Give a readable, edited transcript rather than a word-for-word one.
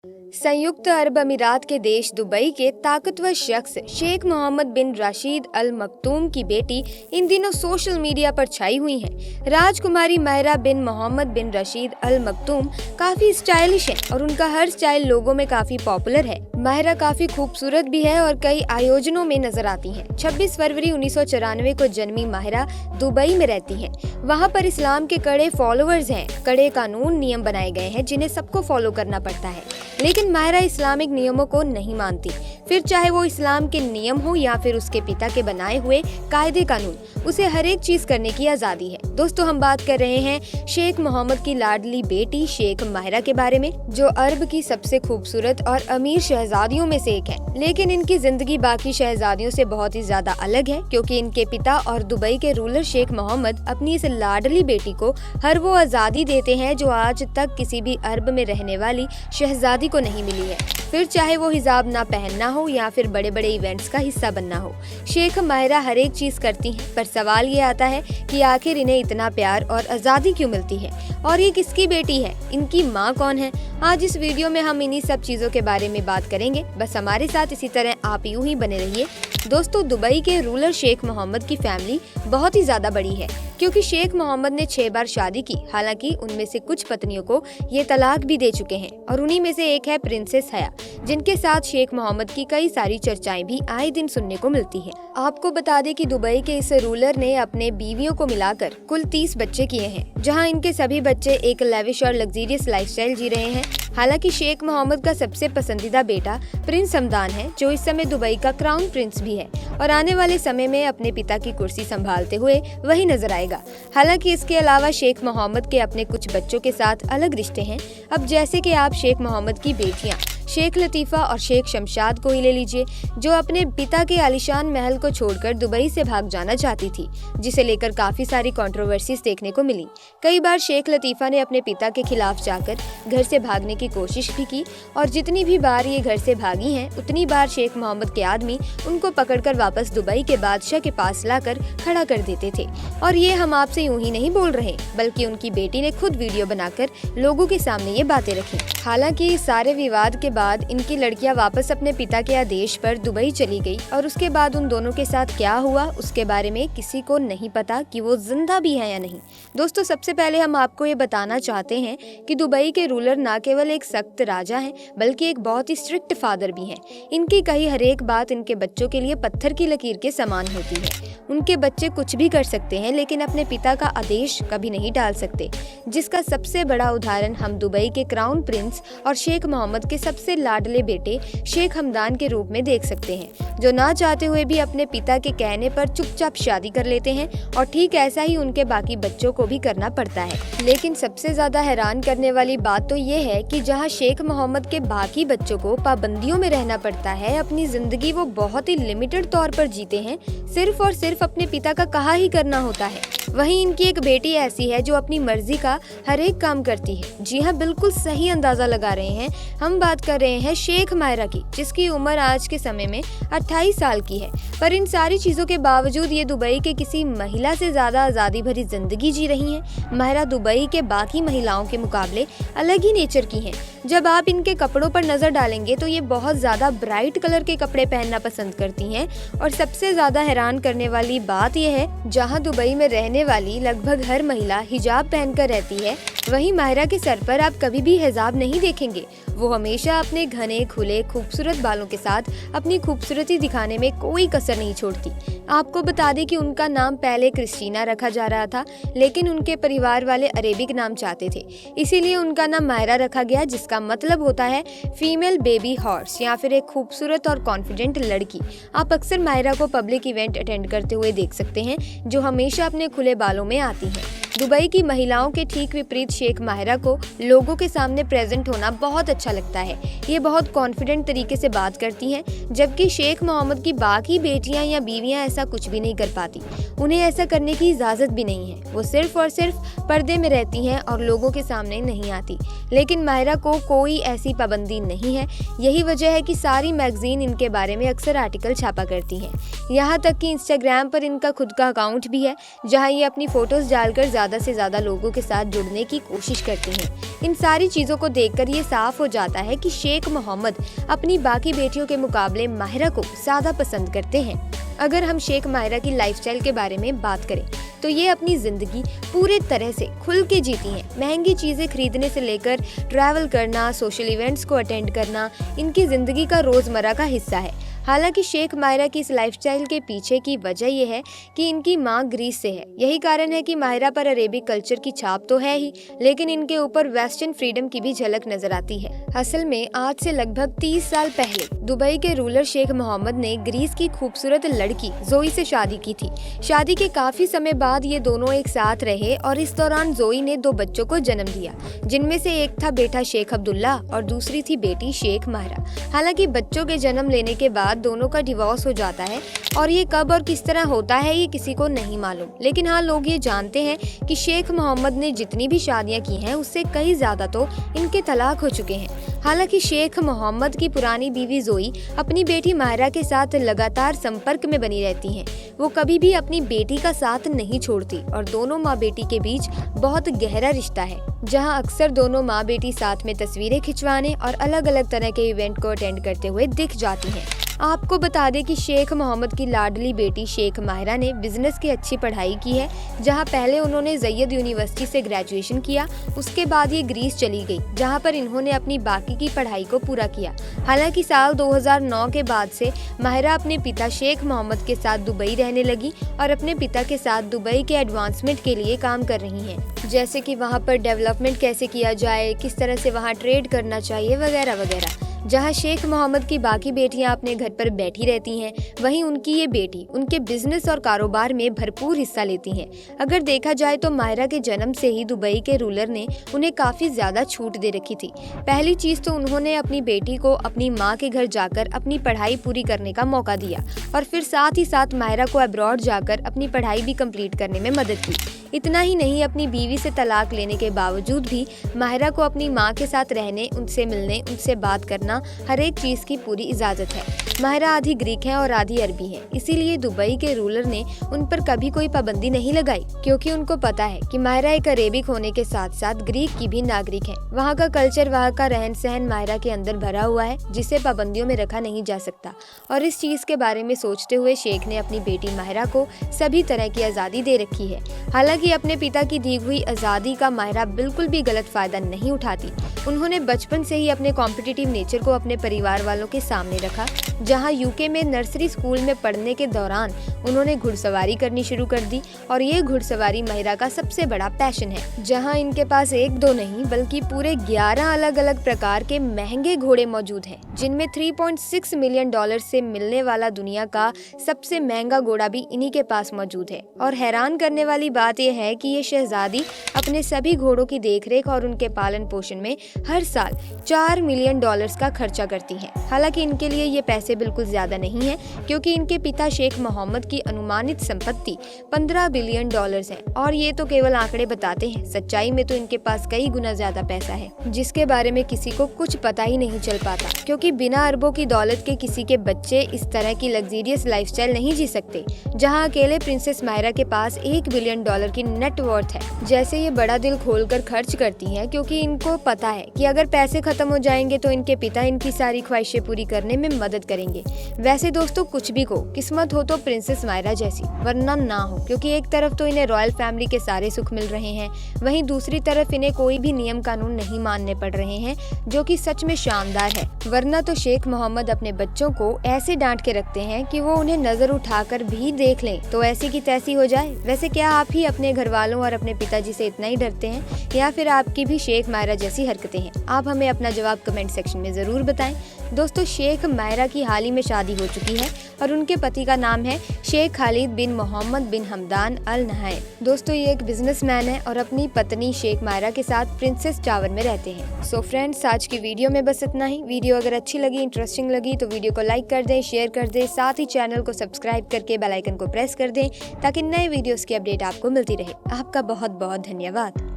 संयुक्त अरब अमीरात के देश दुबई के ताकतवर शख्स शेख मोहम्मद बिन राशिद अल मखतूम की बेटी इन दिनों सोशल मीडिया पर छाई हुई हैं। राजकुमारी माहिरा बिन मोहम्मद बिन राशिद अल मखतूम काफी स्टाइलिश हैं और उनका हर स्टाइल लोगों में काफी पॉपुलर है। माहिरा काफी खूबसूरत भी है और कई आयोजनों में नजर आती हैं। 26 फरवरी 1994 को जन्मी माहिरा दुबई में रहती हैं। वहाँ पर इस्लाम के कड़े फॉलोअर्स हैं। कड़े कानून नियम बनाए गए हैं जिन्हें सबको फॉलो करना पड़ता है, लेकिन माहिरा इस्लामिक नियमों को नहीं मानती। फिर चाहे वो इस्लाम के नियम हो या फिर उसके पिता के बनाए हुए कायदे कानून, उसे हर एक चीज करने की आजादी है। दोस्तों, हम बात कर रहे हैं शेख मोहम्मद की लाडली बेटी शेख माहिरा के बारे में, जो अरब की सबसे खूबसूरत और अमीर शहजादियों में से एक है। लेकिन इनकी जिंदगी बाकी शहजादियों से बहुत ही ज्यादा अलग है, क्योंकि इनके पिता और दुबई के रूलर शेख मोहम्मद अपनी इस लाडली बेटी को हर वो आजादी देते हैं जो आज तक किसी भी अरब में रहने वाली शहजादी को नहीं मिली है। फिर चाहे वो हिजाब ना पहनना हो या फिर बड़े बड़े इवेंट्स का हिस्सा बनना हो, शेख माहिरा हर एक चीज करती हैं। पर सवाल ये आता है कि आखिर इन्हें इतना प्यार और आजादी क्यों मिलती है, और ये किसकी बेटी है, इनकी माँ कौन है। आज इस वीडियो में हम इन्हीं सब चीजों के बारे में बात करेंगे। बस हमारे साथ इसी तरह आप यूं ही बने रहिए। दोस्तों, दुबई के रूलर शेख मोहम्मद की फैमिली बहुत ही ज्यादा बड़ी है, क्योंकि शेख मोहम्मद ने 6 बार शादी की। हालांकि उनमें से कुछ पत्नियों को ये तलाक भी दे चुके हैं, और उन्हीं में से एक है प्रिंसेस हया, जिनके साथ शेख मोहम्मद की कई सारी चर्चाएं भी आए दिन सुनने को मिलती है। आपको बता दें कि दुबई के इस रूलर ने अपने बीवियों को मिलाकर कुल 30 बच्चे किए हैं, जहां इनके सभी बच्चे एक लेविश और लग्जरियस लाइफस्टाइल जी रहे हैं। हालांकि शेख मोहम्मद का सबसे पसंदीदा बेटा प्रिंस हमदान है, जो इस समय दुबई का क्राउन प्रिंस भी है और आने वाले समय में अपने पिता की कुर्सी संभालते हुए वही नजर आएगा। हालांकि इसके अलावा शेख मोहम्मद के अपने कुछ बच्चों के साथ अलग रिश्ते हैं। अब जैसे कि आप शेख मोहम्मद की बेटियां शेख लतीफ़ा और शेख शमशाद को ही ले लीजिए, जो अपने पिता के आलीशान महल को छोड़कर दुबई से भाग जाना चाहती थी, जिसे लेकर काफी सारी कंट्रोवर्सीज देखने को मिली। कई बार शेख लतीफ़ा ने अपने पिता के खिलाफ जाकर घर से भागने की कोशिश भी की, और जितनी भी बार ये घर से भागी हैं, उतनी बार शेख मोहम्मद के आदमी उनको पकड़कर वापस दुबई के बादशाह के पास लाकर खड़ा कर देते थे। और ये हम आपसे यूं ही नहीं बोल रहे, बल्कि उनकी बेटी ने खुद वीडियो बनाकर लोगों के सामने ये बातें रखी। हालांकि सारे विवाद के बाद इनकी लड़कियां वापस अपने पिता के आदेश पर दुबई चली गई, और उसके बाद उन दोनों के साथ क्या हुआ उसके बारे में किसी को नहीं पता कि वो जिंदा भी है या नहीं। दोस्तों, सबसे पहले हम आपको ये बताना चाहते हैं कि दुबई के रूलर ना केवल एक सख्त राजा हैं, बल्कि एक बहुत ही स्ट्रिक्ट फादर भी हैं। इनकी कही हर एक बात इनके बच्चों के लिए पत्थर की लकीर के समान होती है। उनके बच्चे कुछ भी कर सकते हैं, लेकिन अपने पिता का आदेश कभी नहीं टाल सकते, जिसका सबसे बड़ा उदाहरण हम दुबई के क्राउन प्रिंस और शेख मोहम्मद के सबसे लाडले बेटे शेख हमदान के रूप में देख सकते हैं, जो ना चाहते हुए भी अपने पिता के कहने पर चुपचाप शादी कर लेते हैं, और ठीक ऐसा ही उनके बाकी बच्चों को भी करना पड़ता है। लेकिन सबसे ज्यादा हैरान करने वाली बात तो ये है कि जहाँ शेख मोहम्मद के बाकी बच्चों को पाबंदियों में रहना पड़ता है, अपनी जिंदगी वो बहुत ही लिमिटेड तौर पर जीते हैं, सिर्फ और सिर्फ अपने पिता का कहा ही करना होता है। वहीं इनकी एक बेटी ऐसी है जो अपनी मर्जी का हर एक काम करती है। जी हाँ, बिल्कुल सही अंदाजा लगा रहे हैं, हम बात कर रहे हैं शेख माहिरा की, जिसकी उम्र आज के समय में 28 साल की है। पर इन सारी चीजों के बावजूद ये दुबई के किसी महिला से ज्यादा आजादी भरी जिंदगी जी रही हैं। माहिरा दुबई के बाकी महिलाओं के मुकाबले अलग ही नेचर की हैं। जब आप इनके कपड़ों पर नजर डालेंगे तो ये बहुत ज्यादा ब्राइट कलर के कपड़े पहनना पसंद करती हैं। और सबसे ज्यादा हैरान करने वाली बात यह है, जहां दुबई में रहने वाली लगभग हर महिला हिजाब पहनकर रहती है, वहीं माहिरा के सर पर आप कभी भी हिजाब नहीं देखेंगे। वो हमेशा अपने घने खुले खूबसूरत बालों के साथ अपनी खूबसूरती दिखाने में कोई कसर नहीं छोड़ती। आपको बता दें कि उनका नाम पहले क्रिस्टीना रखा जा रहा था, लेकिन उनके परिवार वाले अरेबिक नाम चाहते थे, इसीलिए उनका नाम माहिरा रखा गया, जिसका मतलब होता है फीमेल बेबी हॉर्स, या फिर एक खूबसूरत और कॉन्फिडेंट लड़की। आप अक्सर माहिरा को पब्लिक इवेंट अटेंड करते हुए देख सकते हैं, जो हमेशा अपने खुले बालों में आती हैं। दुबई की महिलाओं के ठीक विपरीत शेख माहिरा को लोगों के सामने प्रेजेंट होना बहुत अच्छा लगता है। ये बहुत कॉन्फिडेंट तरीके से बात करती हैं, जबकि शेख मोहम्मद की बाकी बेटियां या बीवियां ऐसा कुछ भी नहीं कर पाती। उन्हें ऐसा करने की इजाज़त भी नहीं है। वो सिर्फ और सिर्फ पर्दे में रहती हैं और लोगों के सामने नहीं आती। लेकिन माहिरा को कोई ऐसी पाबंदी नहीं है। यही वजह है कि सारी मैगजीन इनके बारे में अक्सर आर्टिकल छापा करती हैं। यहाँ तक कि इंस्टाग्राम पर इनका खुद का अकाउंट भी है, जहाँ ये अपनी फ़ोटोज़ डालकर ज़्यादा से ज़्यादा लोगों के साथ जुड़ने की कोशिश करती हैं। इन सारी चीज़ों को देखकर ये साफ हो जाता है कि शेख मोहम्मद अपनी बाकी बेटियों के मुकाबले माहिरा को ज़्यादा पसंद करते हैं। अगर हम शेख माहिरा की लाइफस्टाइल के बारे में बात करें तो ये अपनी ज़िंदगी पूरे तरह से खुल के जीती हैं। महंगी चीज़ें खरीदने से लेकर ट्रैवल करना, सोशल इवेंट्स को अटेंड करना इनकी ज़िंदगी का रोज़मर्रा का हिस्सा है। हालांकि शेख माहिरा की इस लाइफस्टाइल के पीछे की वजह यह है कि इनकी मां ग्रीस से है। यही कारण है कि माहिरा पर अरेबिक कल्चर की छाप तो है ही, लेकिन इनके ऊपर वेस्टर्न फ्रीडम की भी झलक नजर आती है। असल में आज से लगभग 30 साल पहले दुबई के रूलर शेख मोहम्मद ने ग्रीस की खूबसूरत लड़की जोई से शादी की थी। शादी के काफी समय बाद ये दोनों एक साथ रहे और इस दौरान जोई ने 2 बच्चों को जन्म दिया, जिनमें से एक था बेटा शेख अब्दुल्ला और दूसरी थी बेटी शेख माहिरा। हालांकि बच्चों के जन्म लेने के बाद दोनों का डिवोर्स हो जाता है और ये कब और किस तरह होता है ये किसी को नहीं मालूम, लेकिन हाँ लोग ये जानते हैं कि शेख मोहम्मद ने जितनी भी शादियां की हैं उससे कई ज्यादा तो इनके तलाक हो चुके हैं। हालांकि शेख मोहम्मद की पुरानी बीवी जोई अपनी बेटी माहिरा के साथ लगातार संपर्क में बनी रहती हैं। वो कभी भी अपनी बेटी का साथ नहीं छोड़ती और दोनों माँ बेटी के बीच बहुत गहरा रिश्ता है, जहां अक्सर दोनों माँ बेटी साथ में तस्वीरें खिंचवाने और अलग अलग तरह के इवेंट को अटेंड करते हुए दिख जाती हैं। आपको बता दें कि शेख मोहम्मद की लाडली बेटी शेख माहिरा ने बिजनेस की अच्छी पढ़ाई की है, जहां पहले उन्होंने ज़ैयद यूनिवर्सिटी से ग्रेजुएशन किया। उसके बाद ये ग्रीस चली गई, जहां पर इन्होंने अपनी बाकी की पढ़ाई को पूरा किया। हालांकि साल 2009 के बाद से माहिरा अपने पिता शेख मोहम्मद के साथ दुबई रहने लगी और अपने पिता के साथ दुबई के एडवांसमेंट के लिए काम कर रही हैं, जैसे कि वहाँ पर डेवलपमेंट कैसे किया जाए, किस तरह से वहाँ ट्रेड करना चाहिए वगैरह वगैरह। जहां शेख मोहम्मद की बाकी बेटियां अपने घर पर बैठी रहती हैं, वहीं उनकी ये बेटी उनके बिजनेस और कारोबार में भरपूर हिस्सा लेती हैं। अगर देखा जाए तो माहिरा के जन्म से ही दुबई के रूलर ने उन्हें काफी ज्यादा छूट दे रखी थी। पहली चीज तो उन्होंने अपनी बेटी को अपनी माँ के घर जाकर अपनी पढ़ाई पूरी करने का मौका दिया और फिर साथ ही साथ माहिरा को अब्रॉड जाकर अपनी पढ़ाई भी कंप्लीट करने में मदद की। इतना ही नहीं, अपनी बीवी से तलाक लेने के बावजूद भी माहिरा को अपनी माँ के साथ रहने, उनसे मिलने, उनसे बात करना, हर एक चीज की पूरी इजाजत है। माहिरा आधी ग्रीक है और आधी अरबी है, इसीलिए दुबई के रूलर ने उन पर कभी कोई पाबंदी नहीं लगाई, क्योंकि उनको पता है कि माहिरा एक अरेबिक होने के साथ साथ ग्रीक की भी नागरिक है। वहाँ का कल्चर, वहाँ का रहन सहन माहिरा के अंदर भरा हुआ है, जिसे पाबंदियों में रखा नहीं जा सकता। और इस चीज के बारे में सोचते हुए शेख ने अपनी बेटी माहिरा को सभी तरह की आज़ादी दे रखी है। हालांकि अपने पिता की दी हुई आज़ादी का माहिरा बिल्कुल भी गलत फायदा नहीं उठाती। उन्होंने बचपन से ही अपने कॉम्पिटिटिव नेचर को अपने परिवार वालों के सामने रखा, जहां यूके में नर्सरी स्कूल में पढ़ने के दौरान उन्होंने घुड़सवारी करनी शुरू कर दी और ये घुड़सवारी माहिरा का सबसे बड़ा पैशन है। जहां इनके पास 1-2 नहीं बल्कि पूरे 11 अलग अलग प्रकार के महंगे घोड़े मौजूद हैं, जिनमें $3.6 मिलियन से मिलने वाला दुनिया का सबसे महंगा घोड़ा भी इन्हीं के पास मौजूद है। और हैरान करने वाली बात यह है कि ये शहजादी अपने सभी घोड़ों की देखरेख और उनके पालन पोषण में हर साल $4 मिलियन का खर्चा करती हैं। हालांकि इनके लिए ये पैसे बिल्कुल ज्यादा नहीं है, क्योंकि इनके पिता शेख मोहम्मद की अनुमानित संपत्ति $15 बिलियन है और ये तो केवल आंकड़े बताते हैं। सच्चाई में तो इनके पास कई गुना ज्यादा पैसा है, जिसके बारे में किसी को कुछ पता ही नहीं चल पाता, क्योंकि बिना अरबों की दौलत के किसी के बच्चे इस तरह की लग्जरियस लाइफस्टाइल नहीं जी सकते। जहां अकेले प्रिंसेस माहिरा के पास $1 बिलियन की नेट वर्थ है। जैसे ये बड़ा दिल खोलकर खर्च करती हैं, क्योंकि इनको पता है कि अगर पैसे खत्म हो जाएंगे तो इनके पिता इनकी सारी ख्वाहिशें पूरी करने में मदद करेंगे। वैसे दोस्तों, कुछ भी को किस्मत हो तो प्रिंसेस माहिरा जैसी, वरना ना हो, क्योंकि एक तरफ तो इन्हें रॉयल फैमिली के सारे सुख मिल रहे हैं, वहीं दूसरी तरफ इन्हें कोई भी नियम कानून नहीं मानने पड़ रहे हैं, जो कि सच में शानदार है। वरना तो शेख मोहम्मद अपने बच्चों को ऐसे डांट के रखते हैं कि वो उन्हें नजर उठाकर भी देख लें तो ऐसी की तैसी हो जाए। वैसे क्या आप ही अपने घर वालों और अपने पिताजी से इतना ही डरते हैं, या फिर आपकी भी शेख माहिरा जैसी हरकतें हैं? आप हमें अपना जवाब कमेंट सेक्शन में जरूर बताएं। दोस्तों, शेख माहिरा की हाल ही में शादी हो चुकी है और उनके पति का नाम है शेख खालिद बिन मोहम्मद बिन हमदान अल नहायन। दोस्तों, ये एक बिजनेसमैन है और अपनी पत्नी शेख माहिरा के साथ प्रिंसेस टावर में रहते हैं। सो फ्रेंड्स, आज की वीडियो में बस इतना ही। वीडियो अगर अच्छी लगी, इंटरेस्टिंग लगी तो वीडियो को लाइक कर दें, शेयर कर दें, साथ ही चैनल को सब्सक्राइब करके बेल आइकन को प्रेस कर दें, ताकि नए वीडियोस की अपडेट आपको मिलती रहे। आपका बहुत बहुत धन्यवाद।